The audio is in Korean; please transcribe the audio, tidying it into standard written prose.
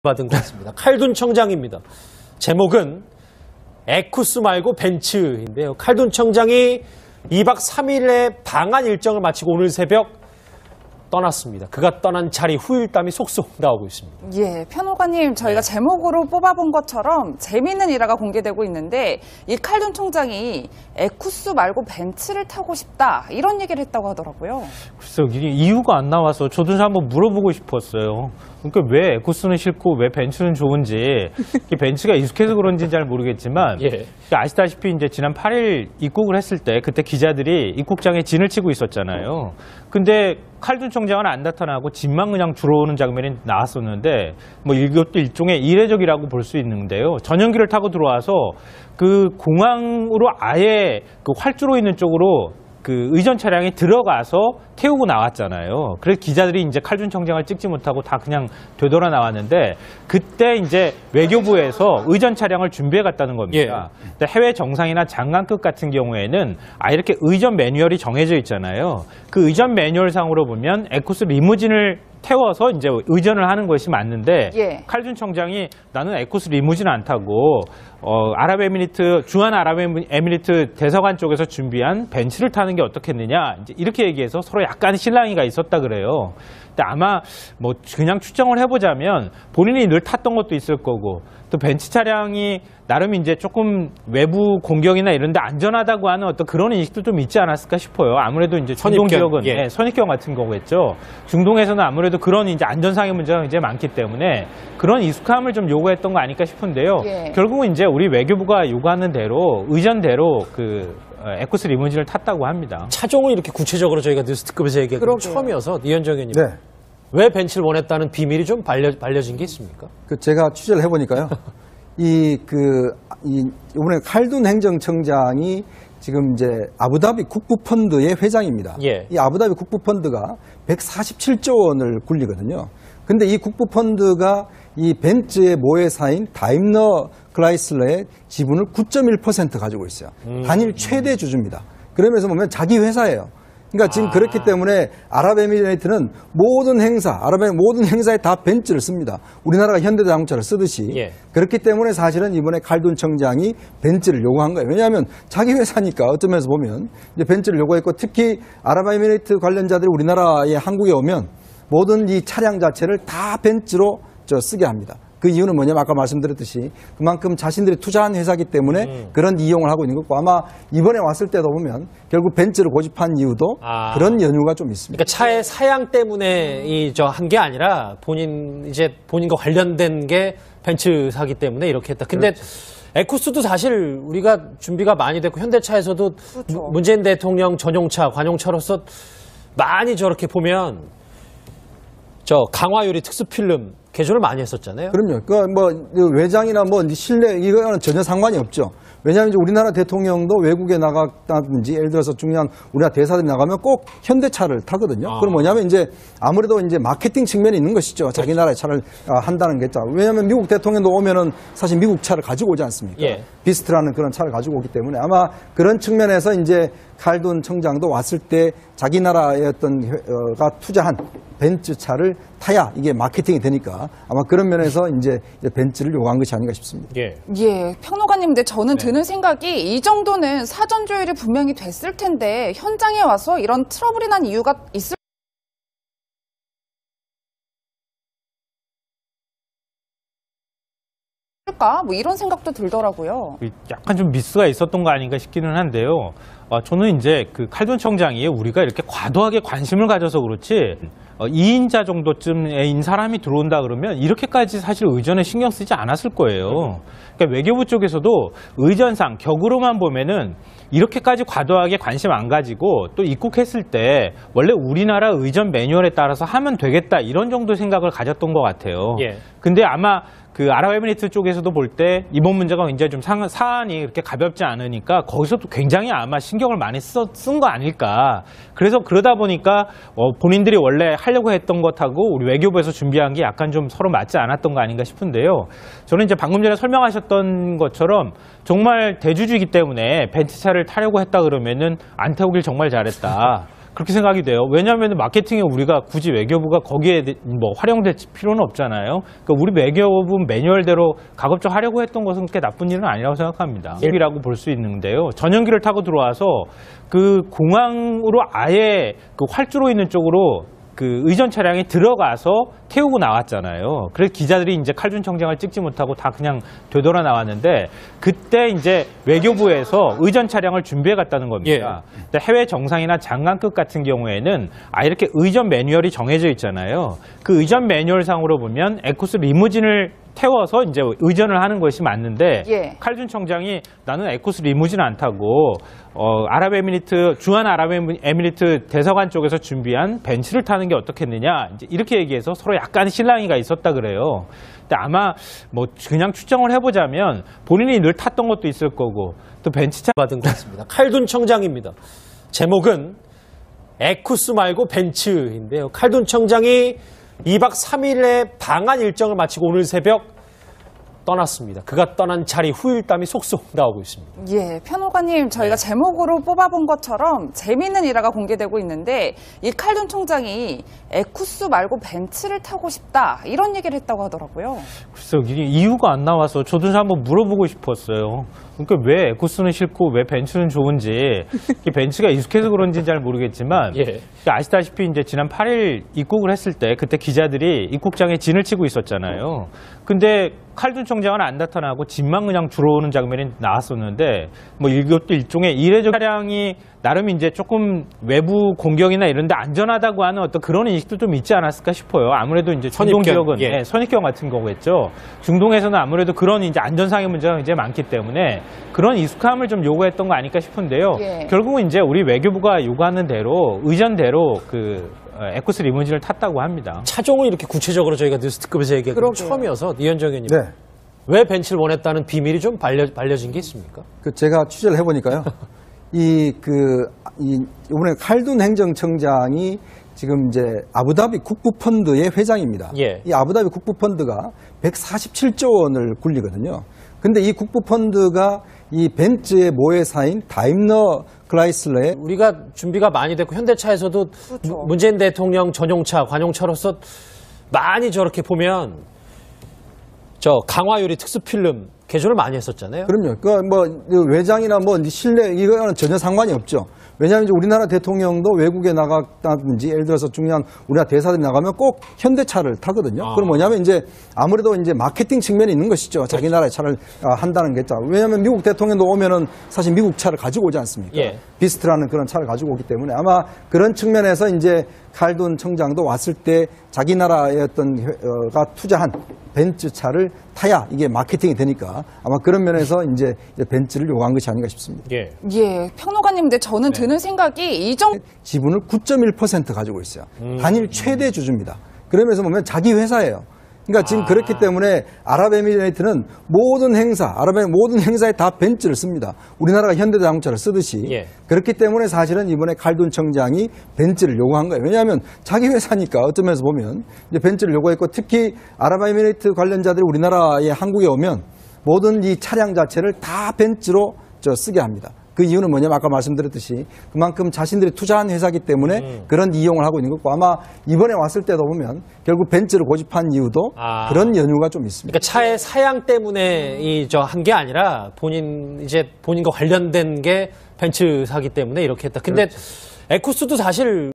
받은 것 같습니다. 칼둔 청장입니다. 제목은 에쿠스 말고 벤츠인데요. 칼둔 청장이 2박 3일의 방한 일정을 마치고 오늘 새벽 떠났습니다. 그가 떠난 자리 후일담이 속속 나오고 있습니다. 예, 편호가님, 저희가 제목으로 뽑아본 것처럼 재미있는 일화가 공개되고 있는데 이 칼둔 총장이 에쿠스 말고 벤츠를 타고 싶다 이런 얘기를 했다고 하더라고요. 글쎄요, 이유가 안 나와서 저도 한번 물어보고 싶었어요. 그러니까 왜 에쿠스는 싫고 왜 벤츠는 좋은지 벤츠가 익숙해서 그런지는 잘 모르겠지만 아시다시피 이제 지난 8일 입국을 했을 때 그때 기자들이 입국장에 진을 치고 있었잖아요. 근데 칼둔 총장은 안 나타나고 집만 그냥 들어오는 장면이 나왔었는데 뭐 이것도 일종의 이례적이라고 볼 수 있는데요. 전용기를 타고 들어와서 그 공항으로 아예 그 활주로 있는 쪽으로 그 의전 차량이 들어가서 태우고 나왔잖아요. 그래서 기자들이 이제 칼둔 청장을 찍지 못하고 다 그냥 되돌아 나왔는데 그때 이제 외교부에서 의전 차량을 준비해 갔다는 겁니다. 근데 해외 정상이나 장관급 같은 경우에는 이렇게 의전 매뉴얼이 정해져 있잖아요. 그 의전 매뉴얼상으로 보면 에쿠스 리무진을 태워서 이제 의전을 하는 것이 맞는데 칼둔 청장이 나는 에쿠스 리무진 안 타고 주한 아랍에미리트 대사관 쪽에서 준비한 벤츠를 타는 게 어떻겠느냐 이제 이렇게 얘기해서 서로 약간 실랑이가 있었다 그래요. 근데 아마 뭐 그냥 추정을 해보자면 본인이 늘 탔던 것도 있을 거고 또 벤츠 차량이 나름 이제 조금 외부 공격이나 이런 데 안전하다고 하는 어떤 그런 인식도 좀 있지 않았을까 싶어요. 아무래도 이제 중동 지역은 선입견 같은 거겠죠. 중동에서는 아무래도 그런 이제 안전상의 문제가 굉장히 많기 때문에 그런 익숙함을 좀 요구했던 거 아닐까 싶은데요. 결국은 이제 우리 외교부가 요구하는 대로 의전대로 그 에쿠스 리무진을 탔다고 합니다. 차종을 이렇게 구체적으로 저희가 뉴스특급에서 얘기한 건 처음이어서 이현정 의원님 왜 벤츠를 원했다는 비밀이 좀 발려진 게 있습니까? 제가 취재를 해보니까요. 이번에 칼둔 행정청장이 지금 이제 아부다비 국부펀드의 회장입니다. 이 아부다비 국부펀드가 147조 원을 굴리거든요. 근데 이 국부펀드가 이 벤츠의 모회사인 다임러 클라이슬러의 지분을 9.1% 가지고 있어요. 단일 최대 주주입니다. 그러면서 보면 자기 회사예요. 그러니까 지금 그렇기 때문에 아랍에미레이트는 모든 행사에 다 벤츠를 씁니다. 우리나라가 현대자동차를 쓰듯이. 그렇기 때문에 사실은 이번에 칼둔 청장이 벤츠를 요구한 거예요. 왜냐하면 자기 회사니까 어떤 면에서 보면 이제 벤츠를 요구했고 특히 아랍에미레이트 관련자들이 우리나라에 한국에 오면 모든 이 차량 자체를 다 벤츠로 쓰게 합니다. 그 이유는 뭐냐면 아까 말씀드렸듯이 그만큼 자신들이 투자한 회사이기 때문에 그런 이용을 하고 있는 거고 아마 이번에 왔을 때도 보면 결국 벤츠를 고집한 이유도 그런 연유가 좀 있습니다. 그러니까 차의 사양 때문에 한 게 아니라 본인과 관련된 게 벤츠사기 때문에 이렇게 했다. 근데 에쿠스도 사실 우리가 준비가 많이 됐고 현대차에서도 문재인 대통령 전용차, 관용차로서 많이 저렇게 보면 강화 유리 특수 필름 개조를 많이 했었잖아요. 그럼요. 외장이나 실내 이거는 전혀 상관이 없죠. 왜냐하면 이제 우리나라 대통령도 외국에 나갔다든지 예를 들어서 중요한 우리나라 대사들이 나가면 꼭 현대차를 타거든요. 그럼 뭐냐면 이제 아무래도 이제 마케팅 측면이 있는 것이죠. 자기 나라의 차를 한다는 게. 왜냐하면 미국 대통령도 오면은 사실 미국 차를 가지고 오지 않습니까? 비스트라는 그런 차를 가지고 오기 때문에 아마 그런 측면에서 이제 칼둔 청장도 왔을 때 자기 나라의 가 투자한 벤츠 차를 타야 이게 마케팅이 되니까 아마 그런 면에서 이제 벤츠를 요구한 것이 아닌가 싶습니다. 평론가님, 근데 저는 드는 생각이 이 정도는 사전 조율이 분명히 됐을 텐데 현장에 와서 이런 트러블이 난 이유가 있을까? 뭐 이런 생각도 들더라고요. 약간 좀 미스가 있었던 거 아닌가 싶기는 한데요. 저는 이제 그 칼둔 청장이 우리가 이렇게 과도하게 관심을 가져서 그렇지 2인자 정도쯤인 사람이 들어온다 그러면 이렇게까지 사실 의전에 신경 쓰지 않았을 거예요. 그러니까 외교부 쪽에서도 의전상 격으로만 보면은 이렇게까지 과도하게 관심 안 가지고 또 입국했을 때 원래 우리나라 의전 매뉴얼에 따라서 하면 되겠다 이런 정도 생각을 가졌던 것 같아요. 근데 아마 그 아랍에미리트 쪽에서도 볼 때 이번 문제가 굉장히 좀 사안이 그렇게 가볍지 않으니까 거기서도 굉장히 아마 신경을 많이 쓴 거 아닐까. 그래서 그러다 보니까 본인들이 원래 하려고 했던 것하고 우리 외교부에서 준비한 게 약간 좀 서로 맞지 않았던 거 아닌가 싶은데요. 저는 이제 방금 전에 설명하셨던 것처럼 정말 대주주이기 때문에 벤츠차를 타려고 했다 그러면은 안 태우길 정말 잘했다. 그렇게 생각이 돼요. 왜냐하면 마케팅에 우리가 굳이 외교부가 거기에 뭐 활용될 필요는 없잖아요. 그러니까 우리 외교부 매뉴얼대로 가급적 하려고 했던 것은 그렇게 나쁜 일은 아니라고 생각합니다. 일이라고 볼 수 있는데요. 전용기를 타고 들어와서 그 공항으로 아예 그 활주로 있는 쪽으로 그 의전 차량이 들어가서 태우고 나왔잖아요. 그래서 기자들이 이제 칼준 청장을 찍지 못하고 다 그냥 되돌아 나왔는데 그때 이제 외교부에서 의전 차량을 준비해 갔다는 겁니다. 근데 해외 정상이나 장관급 같은 경우에는 이렇게 의전 매뉴얼이 정해져 있잖아요. 그 의전 매뉴얼상으로 보면 에쿠스 리무진을 태워서 이제 의전을 하는 것이 맞는데 칼준 청장이 나는 에쿠스 리무진 안 타고 주한아랍에미리트 대사관 쪽에서 준비한 벤츠를 타는 게 어떻겠느냐 이제 이렇게 얘기해서 서로 약간 실랑이가 있었다 그래요. 근데 아마 뭐 그냥 추정을 해보자면 본인이 늘 탔던 것도 있을 거고 또 벤츠차 받은 것 같습니다. 칼둔 청장입니다. 제목은 에쿠스 말고 벤츠인데요. 칼둔 청장이 2박 3일의 방한 일정을 마치고 오늘 새벽 떠났습니다. 그가 떠난 자리 후일담이 속속 나오고 있습니다. 예, 편호가님 저희가 제목으로 뽑아본 것처럼 재미있는 일화가 공개되고 있는데 이 칼둔 총장이 에쿠스 말고 벤츠를 타고 싶다 이런 얘기를 했다고 하더라고요. 글쎄요, 이게 이유가 안 나와서 저도 한번 물어보고 싶었어요. 그러니까 왜 에쿠스는 싫고 왜 벤츠는 좋은지 벤츠가 익숙해서 그런지 잘 모르겠지만 아시다시피 이제 지난 8일 입국을 했을 때 그때 기자들이 입국장에 진을 치고 있었잖아요. 근데 칼둔 청장은 안 나타나고 짐만 그냥 들어오는 장면이 나왔었는데 뭐 이것도 일종의 이례적 차량이 나름 이제 조금 외부 공격이나 이런 데 안전하다고 하는 어떤 그런 인식도 좀 있지 않았을까 싶어요. 아무래도 이제 중동 지역은 선입견 같은 거겠죠. 중동에서는 아무래도 그런 이제 안전상의 문제가 굉장히 많기 때문에 그런 익숙함을 좀 요구했던 거 아닐까 싶은데요. 결국은 이제 우리 외교부가 요구하는 대로 의전대로 그 에쿠스 리무진을 탔다고 합니다. 차종은 이렇게 구체적으로 저희가 뉴스특급에서 얘기한 건 처음이어서 이현정 의원님 왜 벤츠를 원했다는 비밀이 좀 발려진 게 있습니까? 제가 취재를 해보니까요. 이번에 칼둔 행정청장이 지금 이제 아부다비 국부펀드의 회장입니다. 이 아부다비 국부펀드가 147조 원을 굴리거든요. 근데 이 국부펀드가 이 벤츠의 모회사인 다임러 클라이슬러의 우리가 준비가 많이 됐고 현대차에서도 문재인 대통령 전용차, 관용차로서 많이 저렇게 보면 저 강화유리 특수필름 개조를 많이 했었잖아요. 그럼요. 외장이나 실내 이거는 전혀 상관이 없죠. 왜냐하면 이제 우리나라 대통령도 외국에 나갔다든지 예를 들어서 중요한 우리나라 대사들이 나가면 꼭 현대차를 타거든요. 그럼 뭐냐면 이제 아무래도 이제 마케팅 측면이 있는 것이죠. 자기 나라의 차를 한다는 게. 왜냐하면 미국 대통령도 오면은 사실 미국 차를 가지고 오지 않습니까? 비스트라는 그런 차를 가지고 오기 때문에 아마 그런 측면에서 이제 칼둔 청장도 왔을 때 자기 나라의 가 투자한 벤츠 차를 타야 이게 마케팅이 되니까 아마 그런 면에서 이제 벤츠를 요구한 것이 아닌가 싶습니다. 평론가님, 근데 저는 드는 생각이 이 정도 지분을 9.1% 가지고 있어요. 단일 최대 주주입니다. 그러면서 보면 자기 회사예요. 그러니까 지금 그렇기 때문에 아랍에미레이트는 모든 행사에 다 벤츠를 씁니다. 우리나라가 현대자동차를 쓰듯이. 그렇기 때문에 사실은 이번에 칼둔 청장이 벤츠를 요구한 거예요. 왜냐하면 자기 회사니까 어떤 면에서 보면 이제 벤츠를 요구했고 특히 아랍에미레이트 관련자들이 우리나라에 한국에 오면 모든 이 차량 자체를 다 벤츠로 쓰게 합니다. 그 이유는 뭐냐면 아까 말씀드렸듯이 그만큼 자신들이 투자한 회사이기 때문에 그런 이용을 하고 있는 거고 아마 이번에 왔을 때도 보면 결국 벤츠를 고집한 이유도 그런 연유가 좀 있습니다. 그러니까 차의 사양 때문에 한 게 아니라 본인과 관련된 게 벤츠사기 때문에 이렇게 했다. 근데 에쿠스도 사실